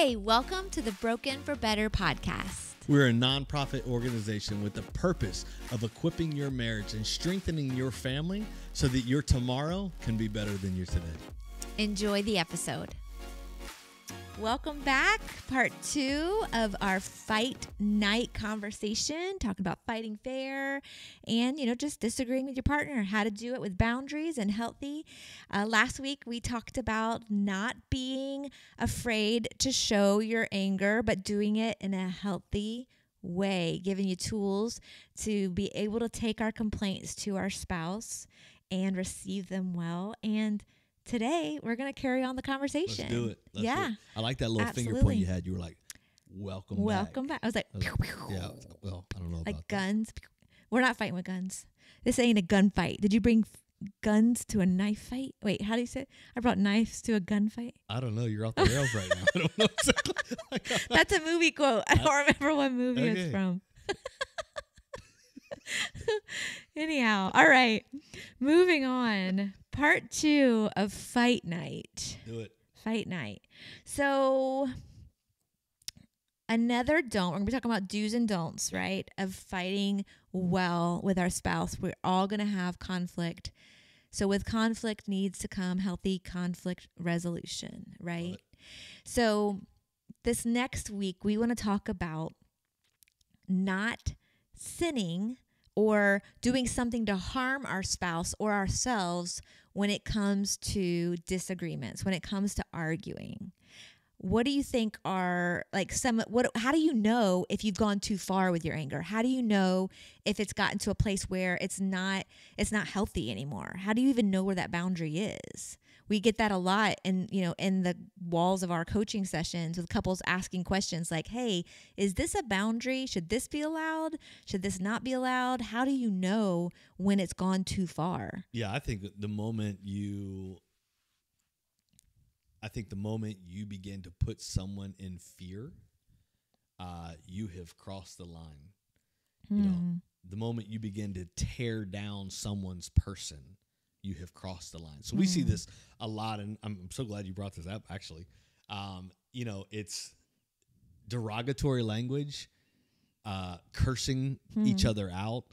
Hey, welcome to the Broken for Better podcast. We're a nonprofit organization with the purpose of equipping your marriage and strengthening your family so that your tomorrow can be better than your today. Enjoy the episode. Welcome back. Part 2 of our fight night conversation, talking about fighting fair and, just disagreeing with your partner, how to do it with boundaries and healthy. Last week, we talked about not being afraid to show your anger, but doing it in a healthy way, giving you tools to be able to take our complaints to our spouse and receive them well. And today, we're going to carry on the conversation. Let's do it. Do it. I like that little Absolutely. finger point you had. You were like, welcome back. I was like, I don't know like about guns. We're not fighting with guns. This ain't a gunfight. Did you bring guns to a knife fight? Wait, how do you say it? I brought knives to a gunfight. I don't know. You're off the rails right now. I don't know exactly. That's a movie quote. I don't remember what movie it's from. Anyhow, all right. Moving on. Part 2 of Fight Night. Do it. Fight Night. So another don't. We're going to be talking about do's and don'ts, right? Of fighting well with our spouse. We're all going to have conflict. So with conflict needs to come healthy conflict resolution, right? So this next week, we want to talk about not sinning or doing something to harm our spouse or ourselves when it comes to disagreements, when it comes to arguing. What do you think are how do you know if you've gone too far with your anger? How do you know if it's gotten to a place where it's not healthy anymore? How do you even know where that boundary is? We get that a lot in the walls of our coaching sessions with couples asking questions like, hey, is this a boundary? Should this be allowed? Should this not be allowed? How do you know when it's gone too far? Yeah, I think the moment you begin to put someone in fear, you have crossed the line. The moment you begin to tear down someone's person, you have crossed the line. So we see this a lot, and I'm so glad you brought this up, actually. It's derogatory language, cursing each other out,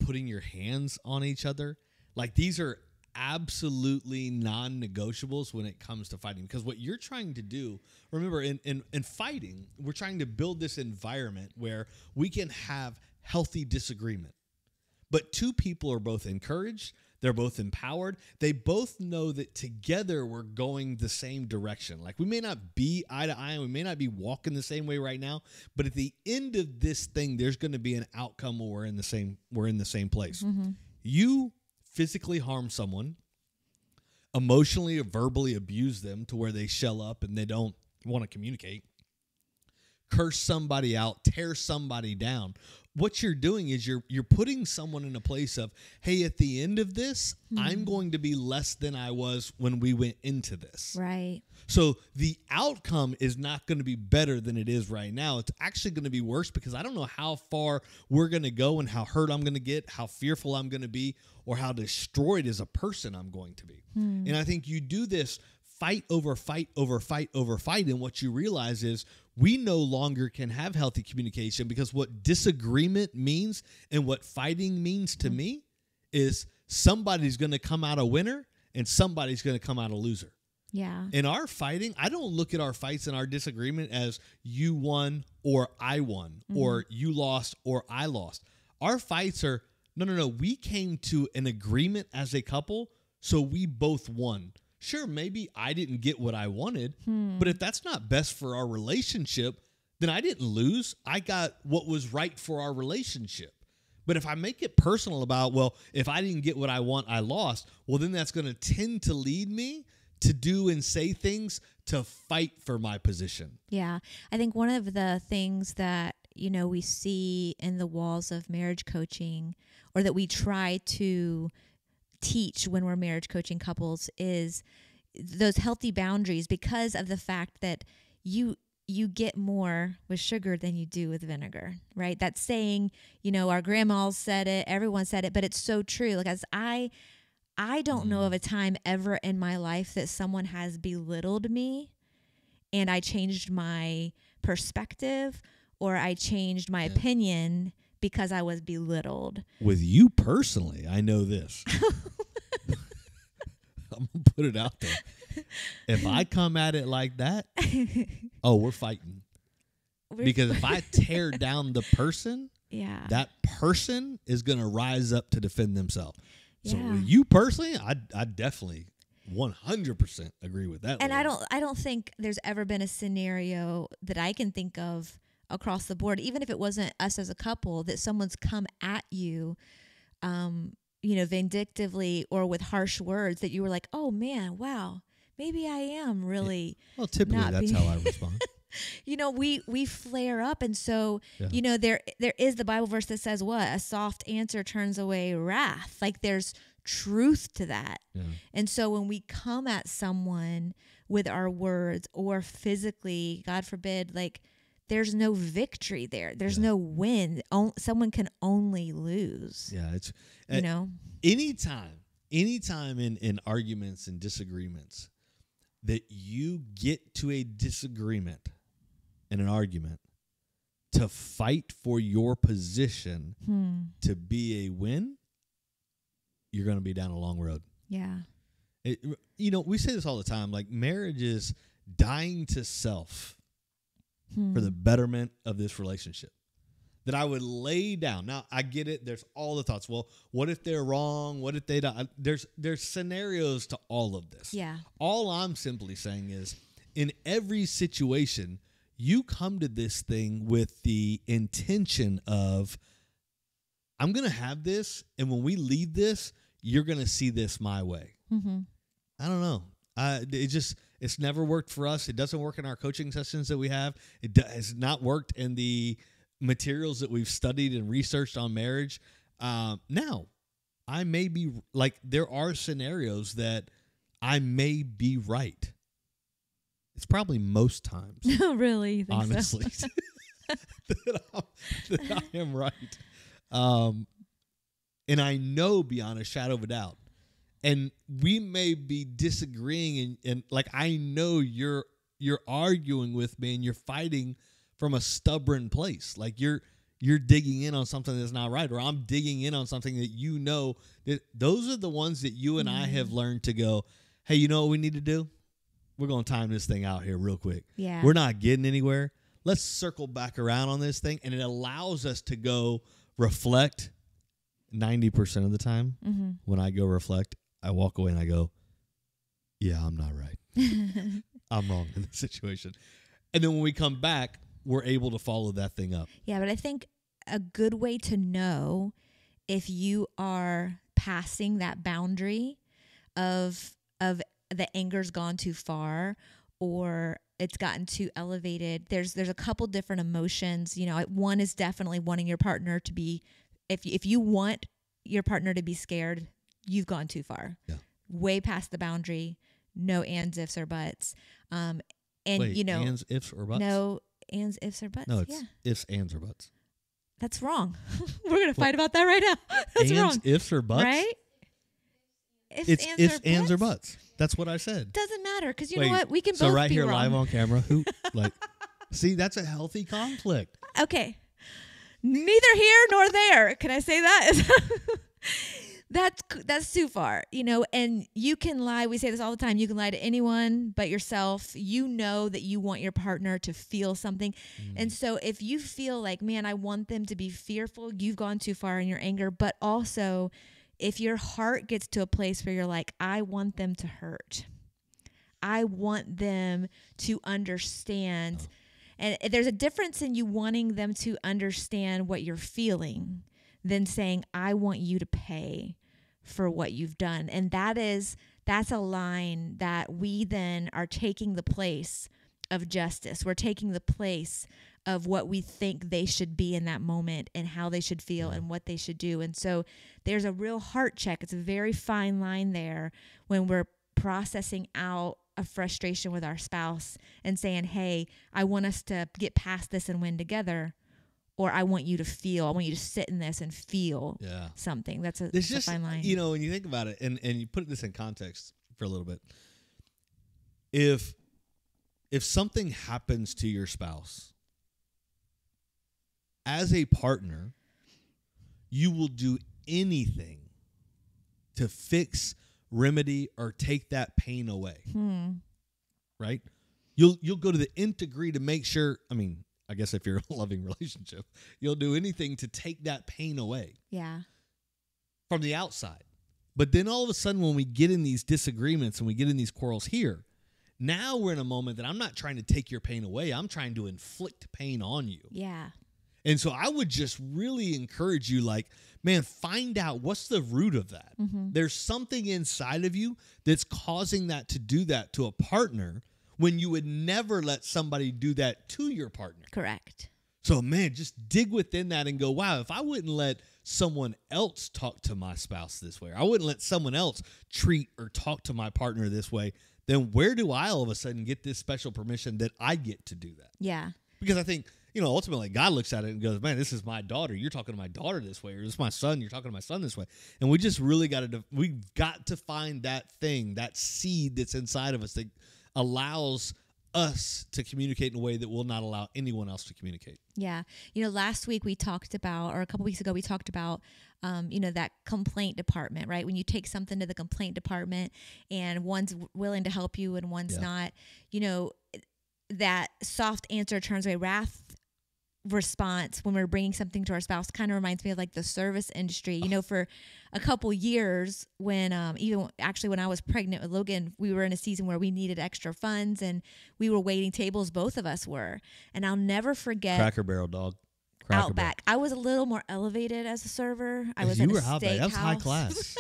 putting your hands on each other. Like, these are absolutely non-negotiables when it comes to fighting, because what you're trying to do, remember, in fighting, we're trying to build this environment where we can have healthy disagreement, but two people are both encouraged, they're both empowered, they both know that together we're going the same direction. Like, we may not be eye to eye and we may not be walking the same way right now, but at the end of this thing, there's going to be an outcome where we're in the same place. You physically harm someone, emotionally or verbally abuse them to where they shell up and they don't want to communicate, curse somebody out, tear somebody down. What you're doing is you're putting someone in a place of, hey, at the end of this, I'm going to be less than I was when we went into this. Right. So the outcome is not going to be better than it is right now. It's actually going to be worse, because I don't know how far we're going to go and how hurt I'm going to get, how fearful I'm going to be, or how destroyed as a person I'm going to be. And I think you do this fight over fight over fight over fight, and what you realize is we no longer can have healthy communication, because what disagreement means and what fighting means to me is somebody's going to come out a winner and somebody's going to come out a loser. Yeah. In our fighting, I don't look at our fights and our disagreement as you won or I won, or you lost or I lost. Our fights are, no. We came to an agreement as a couple, so we both won. Sure, maybe I didn't get what I wanted, but if that's not best for our relationship, then I didn't lose. I got what was right for our relationship. But if I make it personal about, well, if I didn't get what I want, I lost, well, then that's going to tend to lead me to do and say things to fight for my position. Yeah. I think one of the things that, we see in the walls of marriage coaching, or that we try to teach when we're marriage coaching couples, is those healthy boundaries, because of the fact that you get more with sugar than you do with vinegar, right? That saying, our grandmas said it, everyone said it, but it's so true. Like, as I don't know of a time ever in my life that someone has belittled me and I changed my perspective or I changed my opinion because I was belittled. With you personally, I know this. I'm going to put it out there. If I come at it like that, we're fighting. Because if I tear down the person, that person is going to rise up to defend themselves. So with you personally, I definitely 100% agree with that. And I don't think there's ever been a scenario that I can think of across the board, even if it wasn't us as a couple, that someone's come at you, vindictively or with harsh words that you were like, oh man, wow, maybe I am really. Well, typically that's how I respond. We flare up. And so, there is the Bible verse that says what? A soft answer turns away wrath. Like there's truth to that. Yeah. And so when we come at someone with our words or physically, God forbid, like there's no victory there. There's no win. Someone can only lose. Yeah. It's, anytime in arguments and disagreements that you get to a disagreement in an argument to fight for your position to be a win, you're going to be down a long road. Yeah. We say this all the time, like marriage is dying to self for the betterment of this relationship. That I would lay down. Now, I get it. There's all the thoughts. Well, what if they're wrong? What if they don't? There's scenarios to all of this. Yeah. All I'm simply saying is in every situation, you come to this thing with the intention of, I'm going to have this, and when we leave this, you're going to see this my way. Mm-hmm. I don't know. It's never worked for us. It doesn't work in our coaching sessions that we have. It has not worked in the materials that we've studied and researched on marriage. Now, I may be, like, there are scenarios that I may be right. It's probably most times. Really? Honestly. So? that I am right. And I know beyond a shadow of a doubt. And we may be disagreeing and like I know you're arguing with me and you're fighting from a stubborn place. Like you're digging in on something that's not right, or I'm digging in on something that that those are the ones that you and I have learned to go, hey, you know what we need to do? We're going to time this thing out here real quick. Yeah. We're not getting anywhere. Let's circle back around on this thing. And it allows us to go reflect 90% of the time. Mm-hmm. When I go reflect, I walk away and I go, yeah, I'm not right. I'm wrong in this situation. And then when we come back, we're able to follow that thing up. Yeah, but I think a good way to know if you are passing that boundary of the anger's gone too far or it's gotten too elevated. There's a couple different emotions. One is definitely wanting your partner to be, if you want your partner to be scared, you've gone too far. Yeah. Way past the boundary. No ands, ifs, or buts. And wait, ands, ifs, or buts? No ands, ifs, or buts. No, it's ifs, ands, or buts. That's wrong. We're going to fight about that right now. That's ands, wrong. Ifs, or buts? Right? It's ifs, ands, or buts. That's what I said. Doesn't matter, because you know what? We can both be So right here wrong. live on camera, see, that's a healthy conflict. Okay. Neither here nor there. Can I say that? That's too far, and you can lie. We say this all the time. You can lie to anyone but yourself. You know that you want your partner to feel something. And so if you feel like, man, I want them to be fearful, you've gone too far in your anger. But also if your heart gets to a place where you're like, I want them to hurt. I want them to understand. And there's a difference in you wanting them to understand what you're feeling than saying, I want you to pay for what you've done. And that's a line that we then are taking the place of justice. We're taking the place of what we think they should be in that moment and how they should feel and what they should do. And so there's a real heart check. It's a very fine line there when we're processing out a frustration with our spouse and saying, hey, I want us to get past this and win together. Or I want you to sit in this and feel something. That's a fine line. When you think about it and you put this in context for a little bit, if if something happens to your spouse, as a partner, you will do anything to fix, remedy, or take that pain away. Right? You'll go to the nth degree to make sure, I mean, I guess if you're in a loving relationship, you'll do anything to take that pain away. Yeah. From the outside. But then all of a sudden when we get in these disagreements and we get in these quarrels here, now we're in a moment that I'm not trying to take your pain away. I'm trying to inflict pain on you. Yeah. And so I would just really encourage you, like, man, find out what's the root of that. There's something inside of you that's causing that to do that to a partner when you would never let somebody do that to your partner. Correct. So, man, just dig within that and go, wow, if I wouldn't let someone else talk to my spouse this way, or I wouldn't let someone else treat or talk to my partner this way, then where do I all of a sudden get this special permission that I get to do that? Yeah. Because I think, ultimately God looks at it and goes, man, this is my daughter. You're talking to my daughter this way, or this is my son. You're talking to my son this way. And we just really we've got to find that thing, that seed that's inside of us that allows us to communicate in a way that will not allow anyone else to communicate. Yeah. Last week we talked about, or a couple weeks ago, we talked about, that complaint department, right? When you take something to the complaint department and one's willing to help you and one's not, that soft answer turns away wrath response when we're bringing something to our spouse kind of reminds me of like the service industry. For a couple years when even actually when I was pregnant with Logan, we were in a season where we needed extra funds and we were waiting tables, both of us were. And I'll never forget Cracker Barrel, dog. Cracker Outback. Barrel. I was a little more elevated as a server. I was you in a were Outback. That was high steakhouse. class.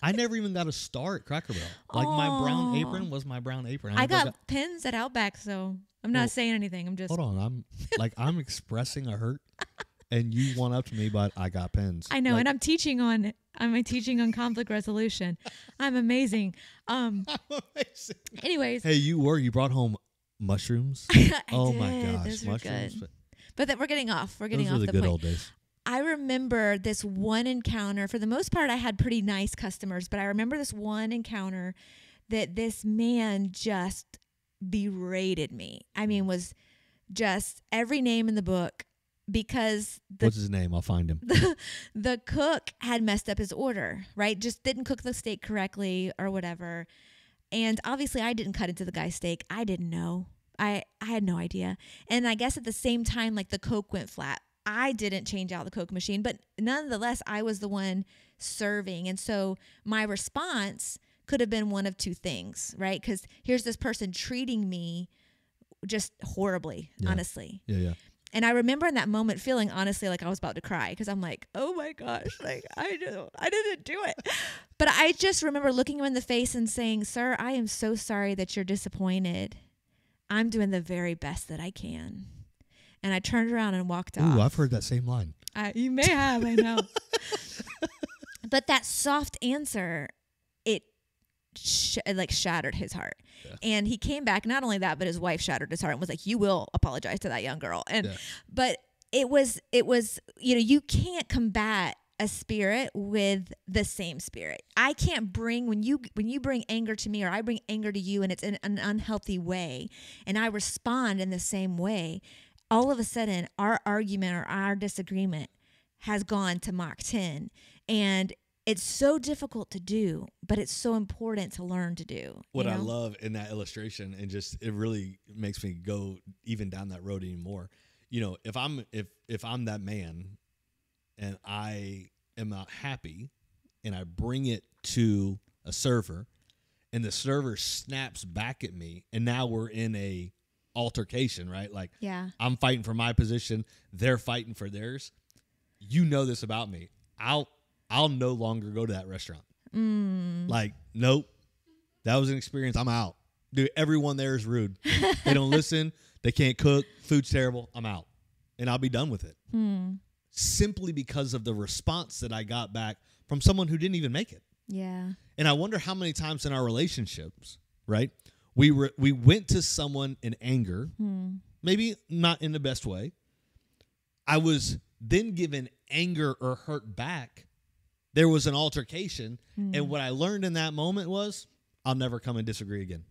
I never even got a star at Cracker Barrel. Like my brown apron was my brown apron. I got pins at Outback, so I'm not saying anything. I'm just hold on. I'm expressing a hurt, and you went up to me, but I got pins. I know, and I'm teaching on conflict resolution. I'm amazing. I'm amazing. Anyways, hey, you brought home mushrooms. Oh my gosh, those mushrooms! Good. But we're getting off. We're getting those off were the good point. Old days. I remember this one encounter. For the most part, I had pretty nice customers, but I remember this one encounter that this man just berated me. I mean, was just every name in the book because what's his name? I'll find him. The cook had messed up his order, right? Just didn't cook the steak correctly or whatever. And obviously, I didn't cut into the guy's steak. I didn't know. I had no idea. And I guess at the same time, like the Coke went flat. I didn't change out the Coke machine, but nonetheless, I was the one serving. And so my response could have been one of two things, right? Because here's this person treating me just horribly, honestly. Yeah. And I remember in that moment feeling honestly like I was about to cry because I'm like, oh my gosh, like I didn't do it. But I just remember looking him in the face and saying, sir, I am so sorry that you're disappointed. I'm doing the very best that I can. And I turned around and walked off. Ooh, I've heard that same line. You may have, I know. But that soft answer, it shattered his heart. Yeah. And he came back, not only that, but his wife shattered his heart and was like, you will apologize to that young girl. And but it was you can't combat a spirit with the same spirit. I can't bring when you bring anger to me or I bring anger to you and it's in an unhealthy way and I respond in the same way, all of a sudden our argument or our disagreement has gone to Mach 10. And it's so difficult to do, but it's so important to learn to do. What I love in that illustration, and just it really makes me go even down that road anymore. If I'm that man and I am not happy and I bring it to a server and the server snaps back at me and now we're in a altercation, right? Like I'm fighting for my position, they're fighting for theirs. You know this about me. I'll no longer go to that restaurant. Like, nope. That was an experience. I'm out. Dude, everyone there is rude. They don't listen. They can't cook. Food's terrible. I'm out. And I'll be done with it. Simply because of the response that I got back from someone who didn't even make it. Yeah. And I wonder how many times in our relationships, right, we went to someone in anger, maybe not in the best way. I was then given anger or hurt back. There was an altercation, and what I learned in that moment was I'll never come and disagree again.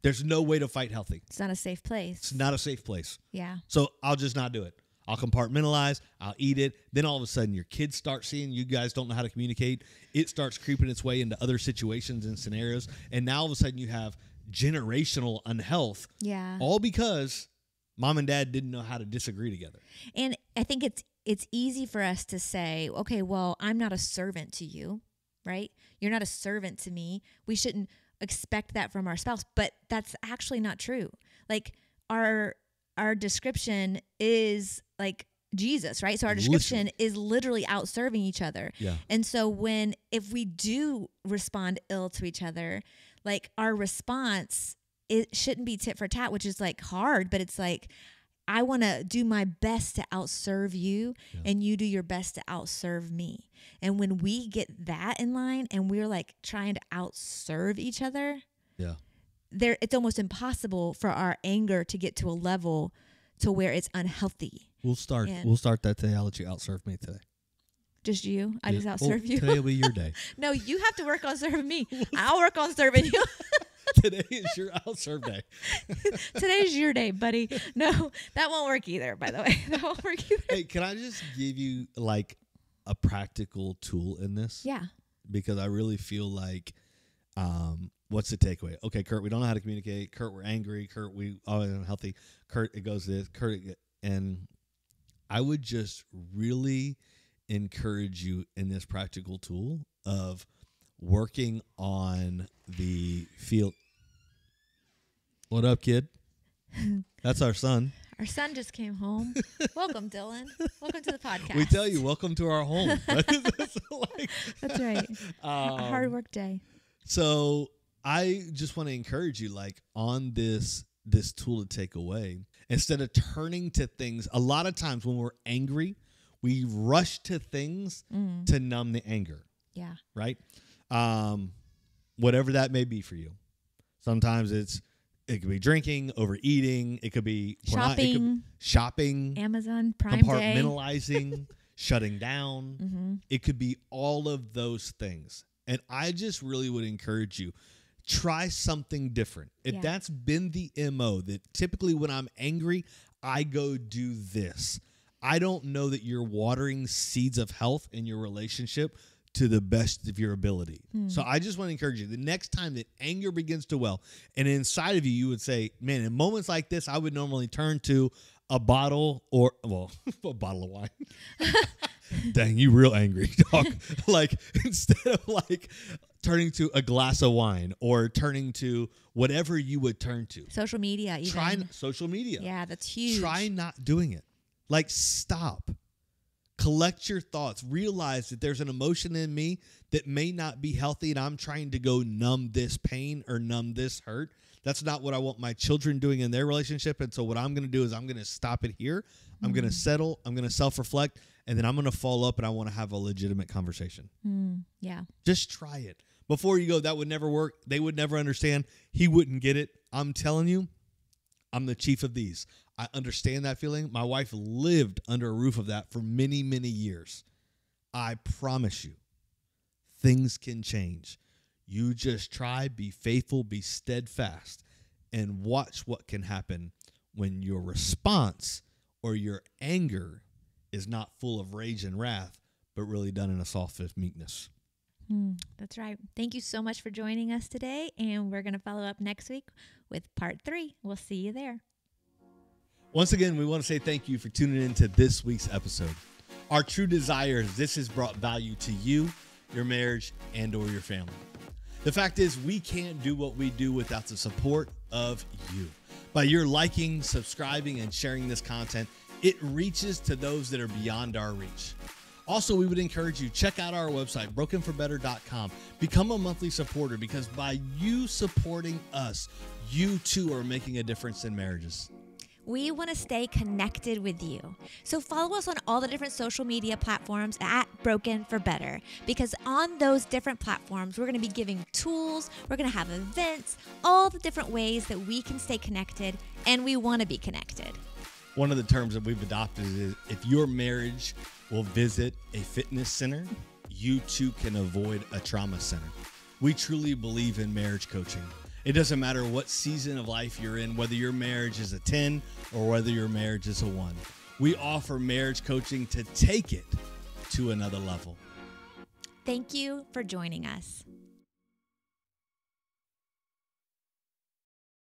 There's no way to fight healthy. It's not a safe place. It's not a safe place. Yeah. So I'll just not do it. I'll compartmentalize. I'll eat it. Then all of a sudden your kids start seeing you guys don't know how to communicate. It starts creeping its way into other situations and scenarios. And now all of a sudden you have generational unhealth. Yeah. All because mom and dad didn't know how to disagree together. And I think it's easy for us to say, okay, well, I'm not a servant to you, right? You're not a servant to me. We shouldn't expect that from our spouse, but that's actually not true. Like our description is like Jesus, right? So our description is literally out serving each other. Yeah. And so if we do respond ill to each other, like our response, it shouldn't be tit for tat, which is like hard, but it's like, I want to do my best to outserve you, and you do your best to outserve me. And when we get that in line and we're like trying to outserve each other, it's almost impossible for our anger to get to a level to where it's unhealthy. We'll start that today. I'll let you outserve me today. Just you? I just outserve you? Today will be your day. No, you have to work on serving me. I'll work on serving you. Today is your outserve day. Today's your day, buddy. No, that won't work either, by the way. That won't work either. Hey, can I just give you like a practical tool in this? Yeah. Because I really feel like, what's the takeaway? Okay, Kurt, we don't know how to communicate. Kurt, we're angry. Kurt, we are unhealthy. Kurt, it goes this. Kurt, and I would just really encourage you in this practical tool of working on the field. What up, kid? That's our son. Our son just came home. Welcome, Dylan. Welcome to the podcast. We tell you, welcome to our home. That's right. A hard work day. So I just want to encourage you, like, on this tool to take away, instead of turning to things, a lot of times when we're angry, we rush to things to numb the anger. Yeah. Right? Whatever that may be for you. Sometimes it could be drinking, overeating. It could be shopping, Amazon Prime Day, compartmentalizing, shutting down. It could be all of those things. And I just really would encourage you, try something different. If that's been the MO, that typically when I'm angry, I go do this. I don't know that you're watering seeds of health in your relationship to the best of your ability. So I just want to encourage you, the next time that anger begins to well, and inside of you, you would say, man, in moments like this, I would normally turn to a bottle a bottle of wine. Dang, you real angry, dog. Like, instead of like turning to a glass of wine or turning to whatever you would turn to. Social media, even. Try social media. Yeah, that's huge. Try not doing it. Like, stop. Collect your thoughts. Realize that there's an emotion in me that may not be healthy, and I'm trying to go numb this pain or numb this hurt. That's not what I want my children doing in their relationship. And so what I'm going to do is I'm going to stop it here. I'm going to settle. I'm going to self-reflect. And then I'm going to follow up, and I want to have a legitimate conversation. Yeah. Just try it. Before you go, that would never work. They would never understand. He wouldn't get it. I'm telling you, I'm the chief of these. I understand that feeling. My wife lived under a roof of that for many, many years. I promise you, things can change. You just try, be faithful, be steadfast, and watch what can happen when your response or your anger is not full of rage and wrath, but really done in a soft meekness. That's right. Thank you so much for joining us today, and we're going to follow up next week with part 3. We'll see you there. Once again, we want to say thank you for tuning in to this week's episode. Our true desire is this has brought value to you, your marriage, and or your family. The fact is, we can't do what we do without the support of you. By your liking, subscribing, and sharing this content, it reaches to those that are beyond our reach. Also, we would encourage you, check out our website, brokenforbetter.com. Become a monthly supporter, because by you supporting us, you too are making a difference in marriages. We want to stay connected with you. So follow us on all the different social media platforms at Broken for Better, because on those different platforms, we're going to be giving tools, we're going to have events, all the different ways that we can stay connected, and we want to be connected. One of the terms that we've adopted is, if your marriage will visit a fitness center, you too can avoid a trauma center. We truly believe in marriage coaching. It doesn't matter what season of life you're in, whether your marriage is a 10 or whether your marriage is a 1. We offer marriage coaching to take it to another level. Thank you for joining us.